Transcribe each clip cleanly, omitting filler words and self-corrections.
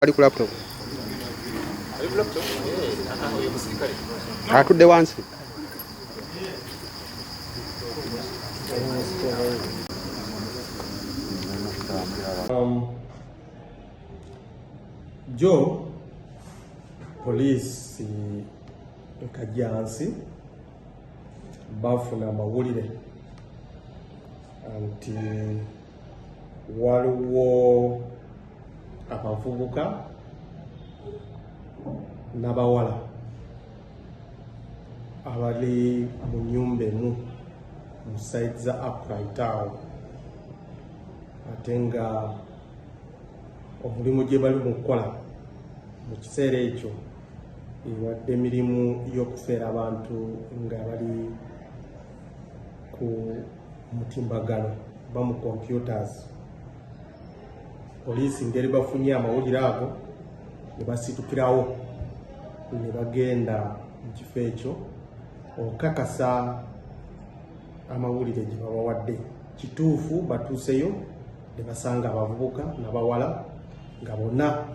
Ali ku laptop. Atudde wansi. Joe police Kajansi bafuna amawulire nti waliwo abavubuka n'abawala abali mu nnyumba emu mu side za Upright awo, ate nga omulimu gye bali mu kukola mu kiseera ekyo ewadde emirimu y'okufeera abantu nga bali ku mutimbagano ba mu computers. Poliisi ngeri bafunye amawulire ago ne basitukirawo ne bagenda mu kifo ekyo okakasa amawulire gye babawadde. Kituufu batuuseyo ne basanga abavubuka n'abawala nga bonna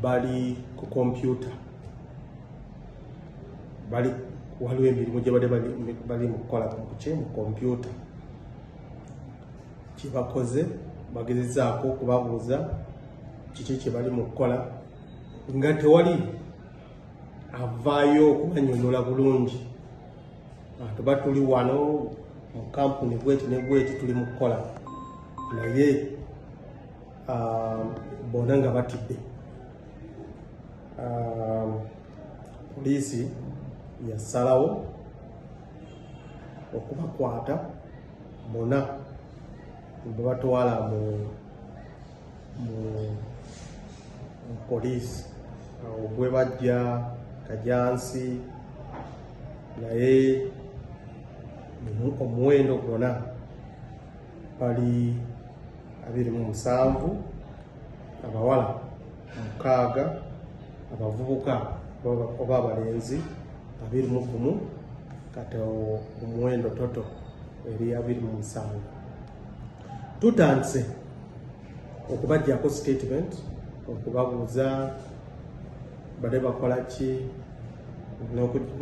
bali ku kompyuta, waliwo emirimu gye bali mu kukola mu kompyuta. Kye bakoze bagezezaako okubabuuza kiki kye bali mu kukola nga tewali avaayo okubanyonnyola bulungi. Tuba tuli wano mu kampuni bweti ne bweti tuli mu kukola, naye bonna nga batidde. Poliisi yasalawo okubakwata bonna babatwala mu poliisi awo bwe bajja Kajansi, naye omuwendo gwonna bali 27, abawala 6, abavubuka oba abalenzi 21, kati omuwendo toto eri 27. Tutandise okubajjako statement, okubabuuza bade bakola ki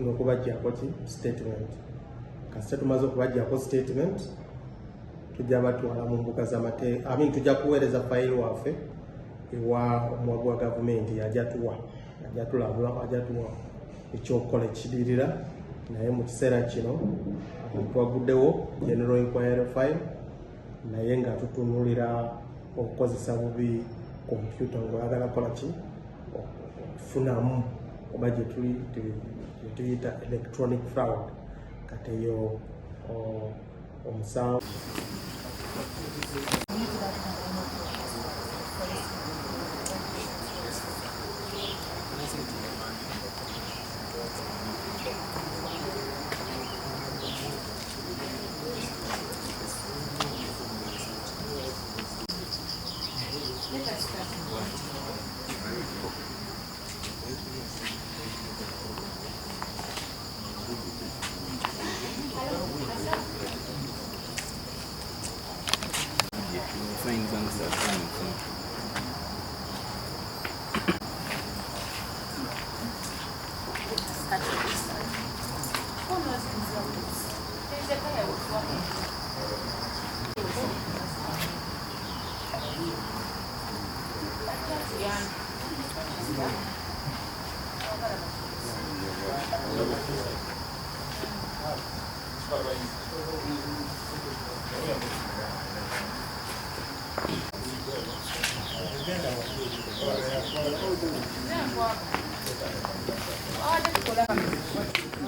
n'okubajjako ki statement. Kasita tumaze okubajjako statement, tujja batwala mu mbuga z'amateeka, tujja kuweereza fayiro waffe ewa omuwagu wa gavumenti ajja tulabula, ajja tuwa ekyokukola ekidirira. Naye mu kiseera kino twaguddewo general inquiry file, naye nga tutunulira okukozesa bubi kompyuta ng'oyagala kukola ki okufunamu oba gye tuyita electronic fraud. Kati eyo omusanvu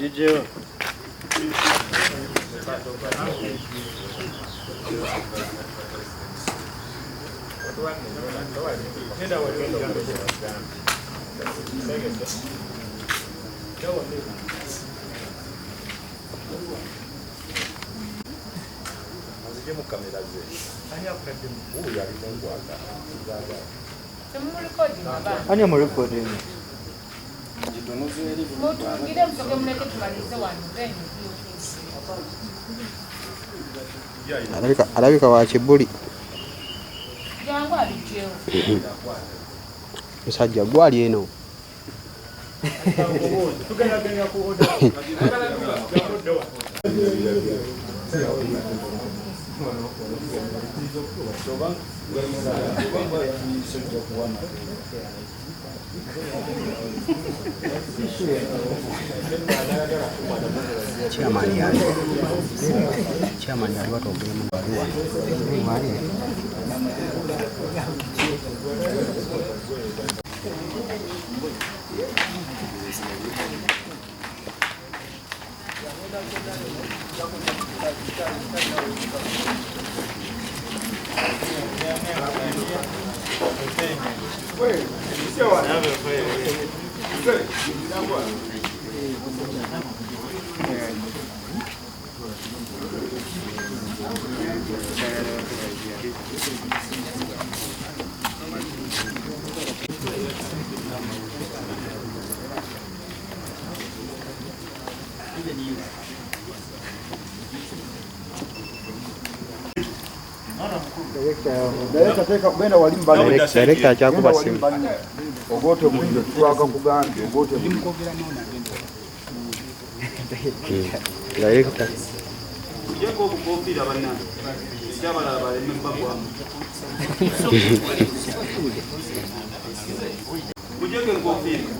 Jujur. Ani mu recording. Alabika wa Kibuli. musajja gwali eno Chairman yali watogera mu baluwa Director chakuba simu ogote muliro twaka kugambye ogote Director yeko okufira bana siyabala bale mbagwa mujeke ngofira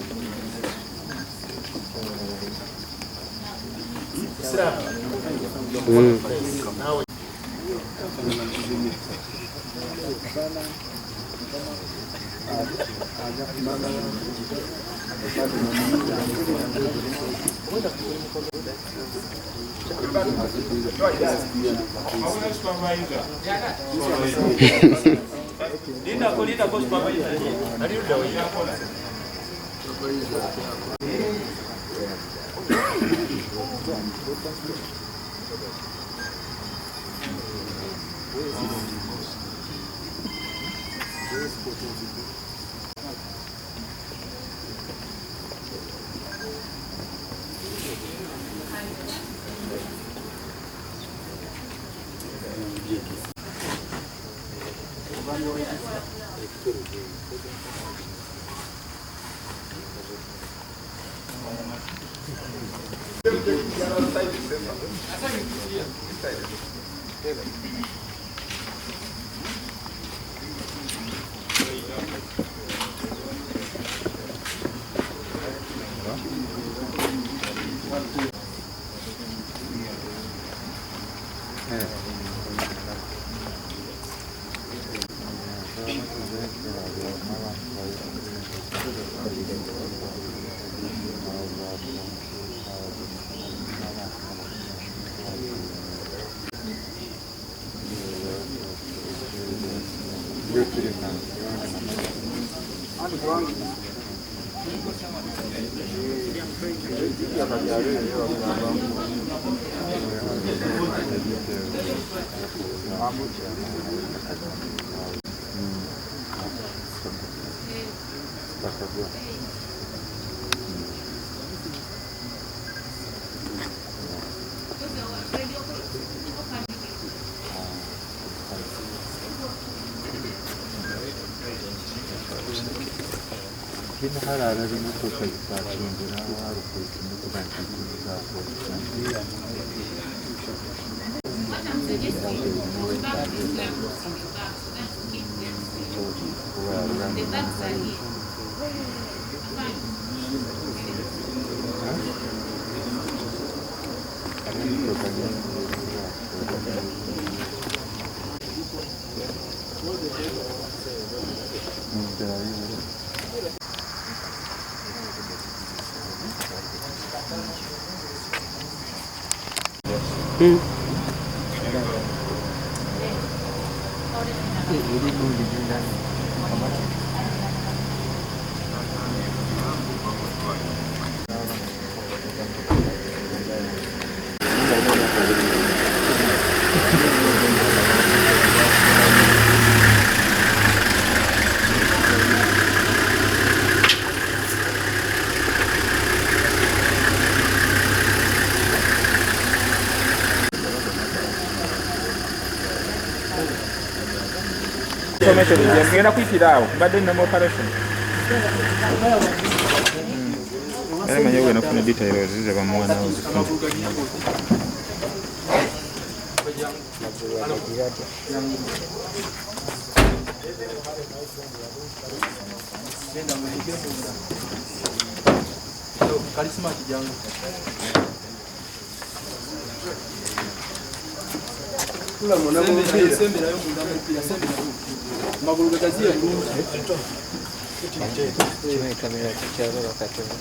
Ngenda kuyitira awo mbadde nnema operation Manya we nafuna details zize bamwana uzifuna. Karisma kijangu. Kula mwana mpira sembera yo munda mpira sembera. Maguru gakaziye bulungi. Kimwe kamera cyaro bakatema.